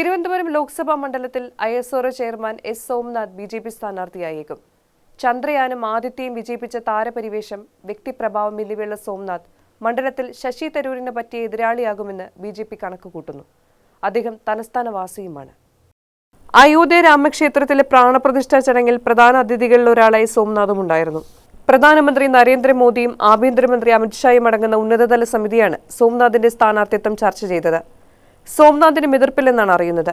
തിരുവനന്തപുരം ലോക്സഭാ മണ്ഡലത്തിൽ ISRO chairman S Somanath BJP സ്ഥാനാർത്ഥിയായേക്കും. ചന്ദ്രയാനും ആദിത്യയും വിജയിപ്പിച്ച താരപരിവേഷം, വ്യക്തിപ്രഭാവം എന്നിവയുള്ള സോമനാഥ് മണ്ഡലത്തിൽ ശശി തരൂരിന് പറ്റിയ എതിരാളിയാകുമെന്ന് BJP കണക്കുകൂട്ടുന്നു. അദ്ദേഹം തലസ്ഥാനവാസിയുമാണ്. അയോധ്യ രാമക്ഷേത്രത്തിലെ പ്രാണപ്രതിഷ്ഠാ ചടങ്ങിൽ പ്രധാന അതിഥികളിലൊരാളായി സോമനാഥും ഉണ്ടായിരുന്നു. പ്രധാനമന്ത്രി നരേന്ദ്രമോദിയും ആഭ്യന്തരമന്ത്രി അമിത്ഷായും അടങ്ങുന്ന ഉന്നതതല സമിതിയാണ് സോമനാഥിന്റെ സ്ഥാനാർത്ഥിത്വം ചർച്ച ചെയ്തത്. സോമനാഥിന് എതിർപ്പില്ലെന്നാണ് അറിയുന്നത്.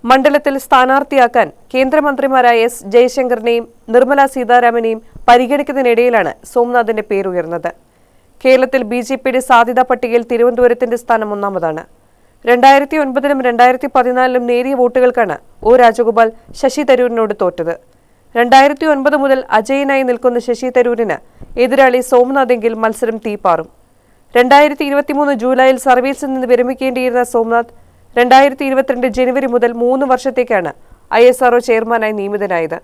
മണ്ഡലത്തിൽ സ്ഥാനാർത്ഥിയാക്കാൻ കേന്ദ്രമന്ത്രിമാരായ എസ് ജയശങ്കറിനെയും നിർമ്മല സീതാരാമനെയും പരിഗണിക്കുന്നതിനിടയിലാണ് സോമനാഥിന്റെ പേരുയർന്നത്. കേരളത്തിൽ BJPയുടെ സാധ്യതാ പട്ടികയിൽ തിരുവനന്തപുരത്തിന്റെ സ്ഥാനം ഒന്നാമതാണ്. 2009-ലും 2014-ലും നേരിയ വോട്ടുകൾക്കാണ് O രാജഗോപാൽ ശശി തരൂരിനോട് തോറ്റത്. 2009 മുതൽ അജയനായി നിൽക്കുന്ന ശശി തരൂരിന് എതിരാളി സോമനാഥെങ്കിൽ മത്സരം തീപാറും. 2023 ജൂലൈയിൽ സർവീസിൽ നിന്ന് വിരമിക്കേണ്ടിയിരുന്ന സോമനാഥ് 2022 ജനുവരി മുതൽ 3 വർഷത്തേക്കാണ് ISRO ചെയർമാനായി നിയമിതനായത്.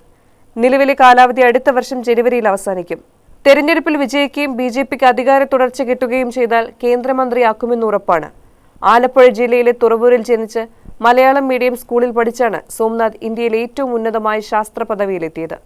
നിലവിലെ കാലാവധി അടുത്ത വർഷം ജനുവരിയിൽ അവസാനിക്കും. തെരഞ്ഞെടുപ്പിൽ വിജയിക്കുകയും BJPക്ക് അധികാര തുടർച്ച കിട്ടുകയും ചെയ്താൽ കേന്ദ്രമന്ത്രിയാക്കുമെന്ന് ഉറപ്പാണ്. ആലപ്പുഴ ജില്ലയിലെ തുറവൂരിൽ ജനിച്ച് മലയാളം മീഡിയം സ്കൂളിൽ പഠിച്ചാണ് സോമനാഥ് ഇന്ത്യയിലെ ഏറ്റവും ഉന്നതമായ ശാസ്ത്ര പദവിയിലെത്തിയത്.